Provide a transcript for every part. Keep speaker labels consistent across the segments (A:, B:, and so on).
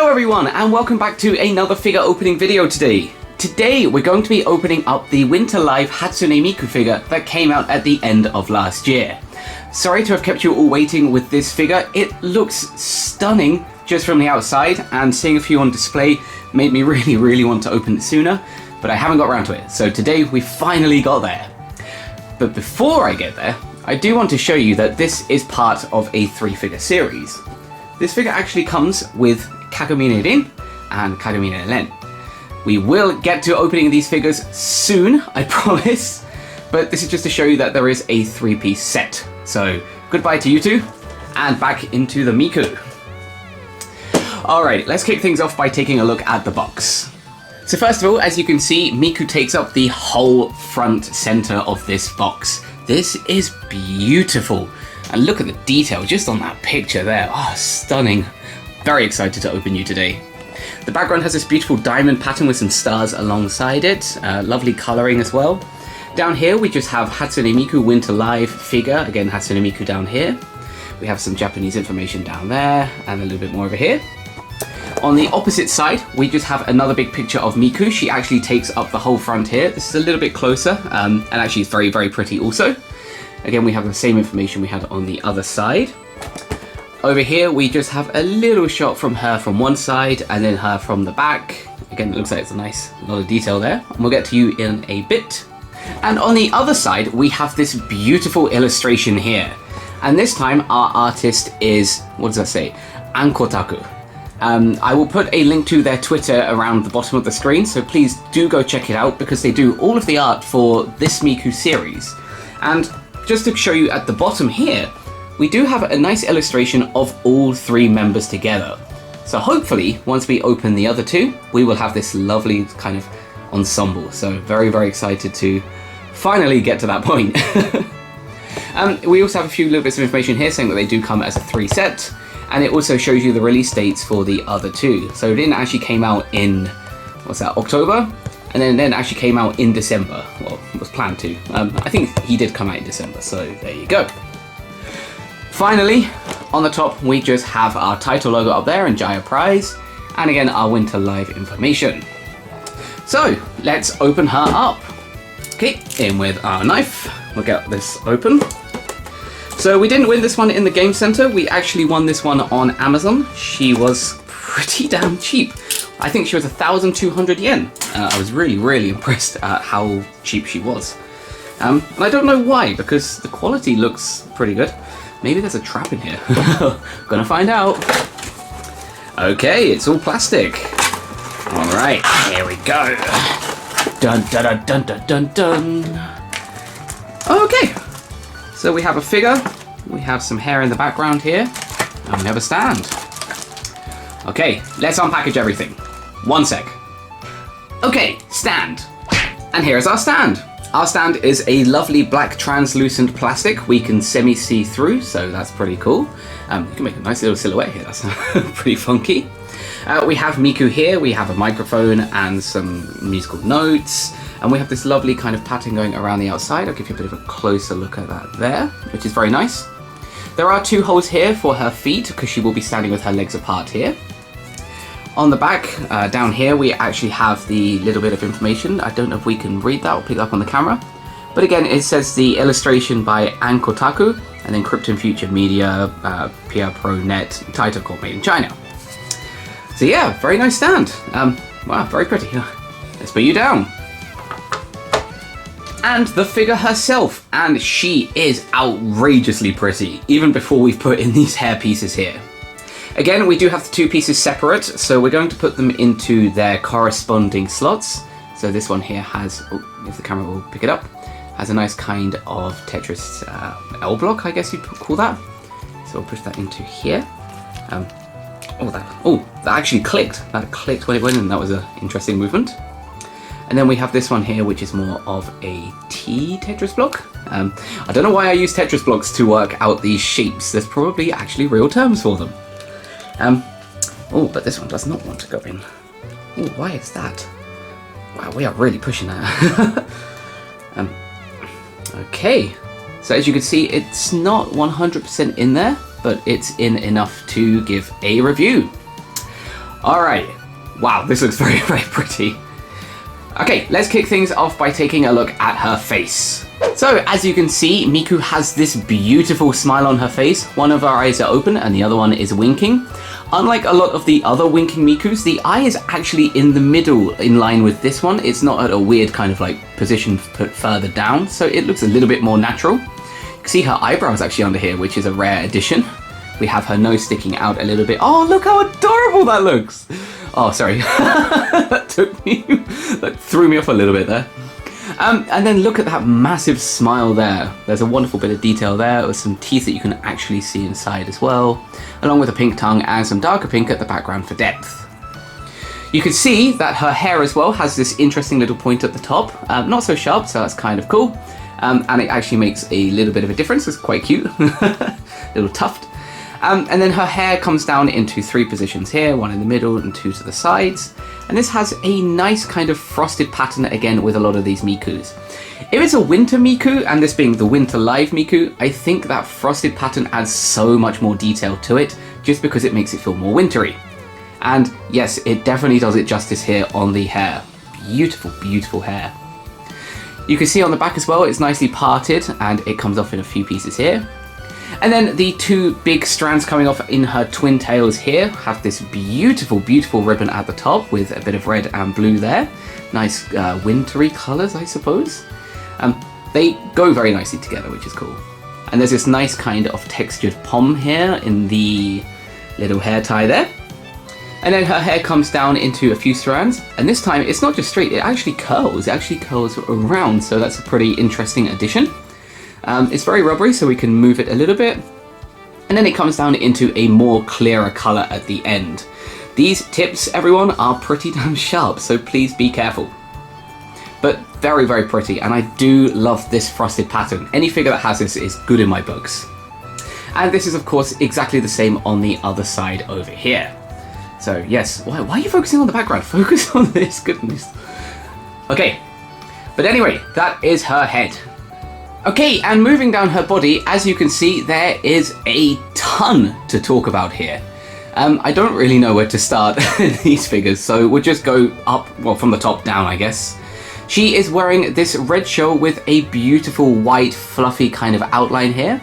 A: Hello everyone and welcome back to another figure opening video today. Today we're going to be opening up the Winter Live Hatsune Miku figure that came out at the end of last year. Sorry to have kept you all waiting with this figure. It looks stunning just from the outside, and seeing a few on display made me really want to open it sooner, but I haven't got around to it. So today we finally got there. But before I get there, I do want to show you that this is part of a 3-figure series. This figure actually comes with Kagomine Rin and Kagomine Ren. We will get to opening these figures soon, I promise, but this is just to show you that there is a 3-piece set. So goodbye to you two, and back into the Miku. Alright, let's kick things off by taking a look at the box. So first of all, as you can see, Miku takes up the whole front center of this box. This is beautiful. And look at the detail just on that picture there. Oh, stunning. Very excited to open you today. The background has this beautiful diamond pattern with some stars alongside it. Lovely colouring as well. Down here we just have Hatsune Miku Winter Live figure. Again, Hatsune Miku down here. We have some Japanese information down there and a little bit more over here. On the opposite side, we just have another big picture of Miku. She actually takes up the whole front here. This is a little bit closer, and actually it's very pretty also. Again, we have the same information we had on the other side. Over here, we just have a little shot from her from one side, and then her from the back. Again, it looks like it's a nice lot of detail there, and we'll get to you in a bit. And on the other side, we have this beautiful illustration here. And this time, our artist is, what does that say? Ankotaku. I will put a link to their Twitter around the bottom of the screen, so please do go check it out because they do all of the art for this Miku series. And just to show you at the bottom here, we do have a nice illustration of all 3 members together. So hopefully, once we open the other 2, we will have this lovely kind of ensemble. So very excited to finally get to that point. We also have a few little bits of information here saying that they do come as a 3 set. And it also shows you the release dates for the other 2. So Rin actually came out in, what's that, October? And then actually came out in December. Well, it was planned to. I think he did come out in December, so there you go. Finally, on the top, we just have our title logo up there and Jaya Prize. And again, our Winter Live information. So, let's open her up. Okay, in with our knife. We'll get this open. So we didn't win this one in the game center, we actually won this one on Amazon. She was pretty damn cheap. I think she was 1,200 yen. I was really impressed at how cheap she was. And I don't know why, because the quality looks pretty good. Maybe there's a trap in here. Gonna find out. Okay, it's all plastic. All right, here we go. Dun dun dun dun dun dun. Okay. So we have a figure, we have some hair in the background here, and we have a stand. Okay, let's unpackage everything. One sec. Okay, stand. And here's our stand. Our stand is a lovely black translucent plastic we can semi-see through, so that's pretty cool. You can make a nice little silhouette here, that's pretty funky. We have Miku here, we have a microphone and some musical notes. And we have this lovely kind of pattern going around the outside. I'll give you a bit of a closer look at that there, which is very nice. There are 2 holes here for her feet because she will be standing with her legs apart here. On the back, down here, we actually have the little bit of information. I don't know if we can read that or pick it up on the camera. But again, it says the illustration by Ankotaku, and then Krypton Future Media, PR Pro Net, title called Made in China. So yeah, very nice stand. Wow, very pretty. Let's put you down. And the figure herself, and she is outrageously pretty, even before we've put in these hair pieces here. Again, we do have the 2 pieces separate, so we're going to put them into their corresponding slots. So this one here has, if the camera will pick it up, has a nice kind of Tetris L block, I guess you'd call that. So we'll push that into here. That actually clicked. That clicked when it went in, that was an interesting movement. And then we have this one here, which is more of a T Tetris block. I don't know why I use Tetris blocks to work out these shapes. There's probably actually real terms for them. But this one does not want to go in. Oh, why is that? Wow, we are really pushing that. Okay, so as you can see, it's not 100% in there, but it's in enough to give a review. Alright, wow, this looks very, very pretty. Okay, let's kick things off by taking a look at her face. So, as you can see, Miku has this beautiful smile on her face. One of her eyes are open and the other one is winking. Unlike a lot of the other winking Mikus, the eye is actually in the middle in line with this one. It's not at a weird kind of like position put further down, so it looks a little bit more natural. You can see her eyebrows actually under here, which is a rare addition. We have her nose sticking out a little bit. Oh, look how adorable that looks! Oh, sorry. that threw me off a little bit there. And then look at that massive smile there. There's a wonderful bit of detail there with some teeth that you can actually see inside as well, along with a pink tongue and some darker pink at the background for depth. You can see that her hair as well has this interesting little point at the top. Not so sharp, so that's kind of cool. And it actually makes a little bit of a difference. It's quite cute. Little tuft. And then her hair comes down into 3 positions here, 1 in the middle and 2 to the sides. And this has a nice kind of frosted pattern again with a lot of these Mikus. If it's a winter Miku, and this being the winter live Miku, I think that frosted pattern adds so much more detail to it, just because it makes it feel more wintry. And yes, it definitely does it justice here on the hair. Beautiful, beautiful hair. You can see on the back as well, it's nicely parted and it comes off in a few pieces here. And then the 2 big strands coming off in her twin tails here have this beautiful, beautiful ribbon at the top with a bit of red and blue there. Nice wintry colours, I suppose. They go very nicely together, which is cool. And there's this nice kind of textured pom here in the little hair tie there. And then her hair comes down into a few strands. And this time, it's not just straight, it actually curls. It actually curls around, so that's a pretty interesting addition. It's very rubbery, so we can move it a little bit. And then it comes down into a more clearer colour at the end. These tips, everyone, are pretty damn sharp, so please be careful. But very, very pretty, and I do love this frosted pattern. Any figure that has this is good in my books. And this is, of course, exactly the same on the other side over here. So, yes, why are you focusing on the background? Focus on this, goodness. Okay, but anyway, that is her head. Okay, and moving down her body, as you can see, there is a ton to talk about here. I don't really know where to start these figures, so we'll just go up, well, from the top down, I guess. She is wearing this red shawl with a beautiful white, fluffy kind of outline here.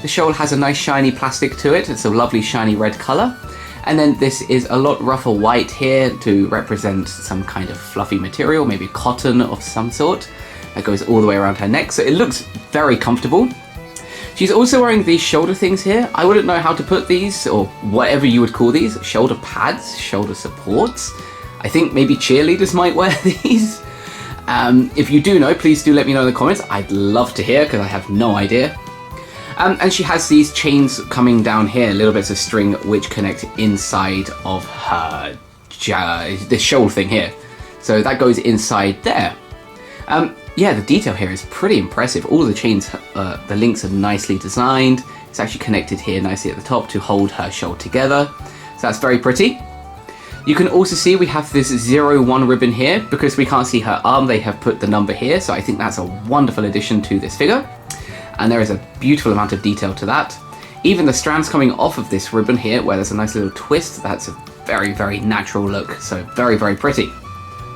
A: The shawl has a nice shiny plastic to it. It's a lovely shiny red colour. And then this is a lot rougher white here to represent some kind of fluffy material, maybe cotton of some sort. That goes all the way around her neck, so it looks very comfortable. She's also wearing these shoulder things here. I wouldn't know how to put these, or whatever you would call these. Shoulder pads, shoulder supports. I think maybe cheerleaders might wear these. If you do know, please do let me know in the comments. I'd love to hear, because I have no idea. And she has these chains coming down here, little bits of string, which connect inside of her, this shoulder thing here. So that goes inside there. Yeah, the detail here is pretty impressive. All the chains, the links are nicely designed. It's actually connected here nicely at the top to hold her shoulder together. So that's very pretty. You can also see we have this 01 ribbon here. Because we can't see her arm, they have put the number here. So I think that's a wonderful addition to this figure. And there is a beautiful amount of detail to that. Even the strands coming off of this ribbon here, where there's a nice little twist, that's a very, very natural look. So very, very pretty.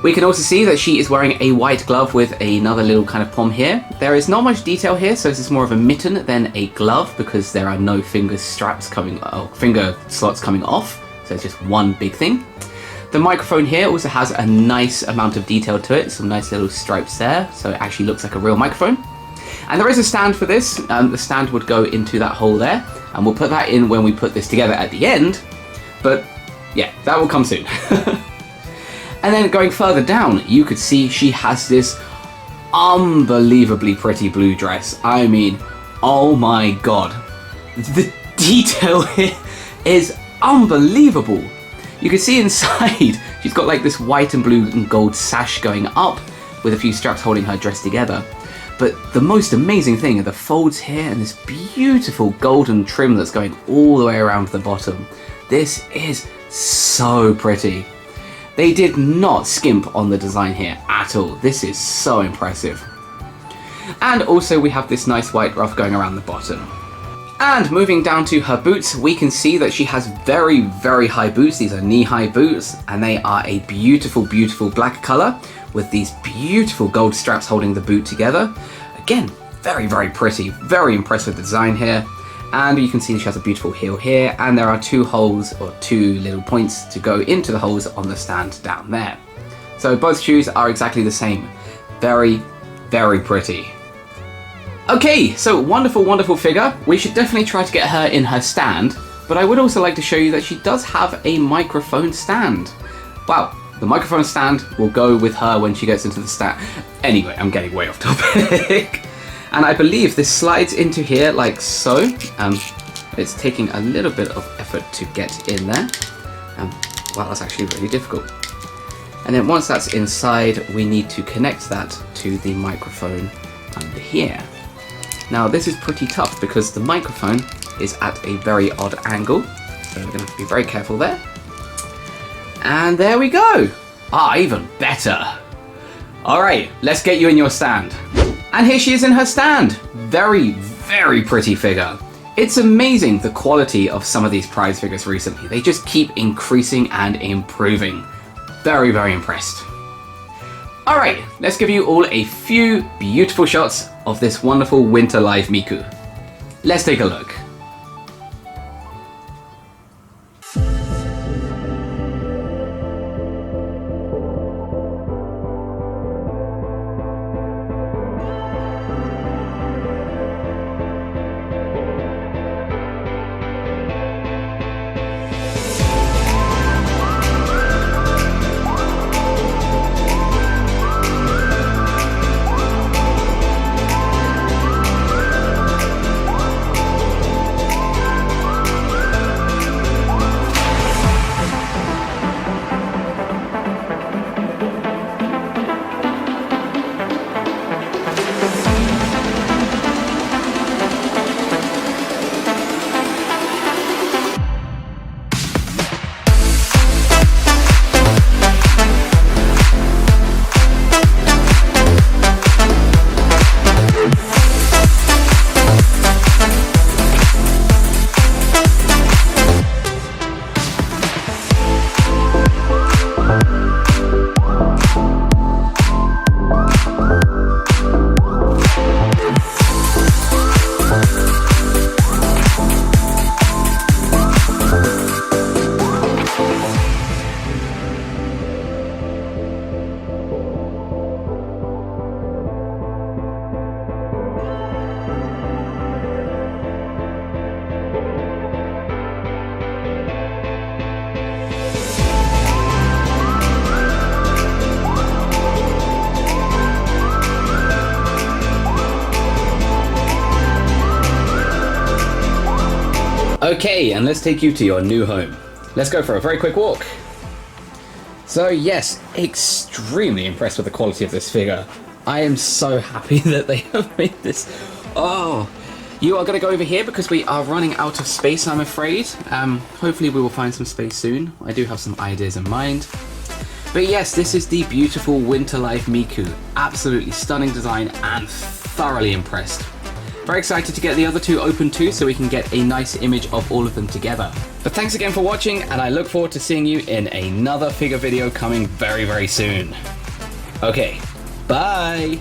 A: We can also see that she is wearing a white glove with another little kind of pom here. There is not much detail here, so this is more of a mitten than a glove because there are no finger slots coming off. So it's just one big thing. The microphone here also has a nice amount of detail to it, some nice little stripes there, so it actually looks like a real microphone. And there is a stand for this. The stand would go into that hole there, and we'll put that in when we put this together at the end. But yeah, that will come soon. And then going further down, you could see she has this unbelievably pretty blue dress. I mean, oh my god. The detail here is unbelievable. You can see inside, she's got like this white and blue and gold sash going up with a few straps holding her dress together. But the most amazing thing are the folds here and this beautiful golden trim that's going all the way around the bottom. This is so pretty. They did not skimp on the design here at all. This is so impressive. And also we have this nice white ruff going around the bottom. And moving down to her boots, we can see that she has very, very high boots. These are knee-high boots, and they are a beautiful, beautiful black color with these beautiful gold straps holding the boot together. Again, very, very pretty, very impressive design here. And you can see she has a beautiful heel here, and there are 2 holes or 2 little points to go into the holes on the stand down there. So both shoes are exactly the same. Very, very pretty. Okay, so wonderful, wonderful figure. We should definitely try to get her in her stand, but I would also like to show you that she does have a microphone stand. Wow, the microphone stand will go with her when she gets into the stand. Anyway, I'm getting way off topic. And I believe this slides into here like so. It's taking a little bit of effort to get in there. Wow, that's actually really difficult. And then once that's inside, we need to connect that to the microphone under here. Now this is pretty tough because the microphone is at a very odd angle, so we're going to have to be very careful there. And there we go! Ah, even better! Alright, let's get you in your stand. And here she is in her stand! Very, very pretty figure. It's amazing the quality of some of these prize figures recently. They just keep increasing and improving. Very, very impressed. Alright, let's give you all a few beautiful shots of this wonderful Winter Live Miku. Let's take a look. Okay, and let's take you to your new home. Let's go for a very quick walk. So yes, extremely impressed with the quality of this figure. I am so happy that they have made this. Oh, you are going to go over here because we are running out of space, I'm afraid. Hopefully we will find some space soon. I do have some ideas in mind. But yes, this is the beautiful Winter Live Miku. Absolutely stunning design and thoroughly impressed. Very excited to get the other 2 open too, so we can get a nice image of all of them together. But thanks again for watching, and I look forward to seeing you in another figure video coming very, very soon. Okay, bye!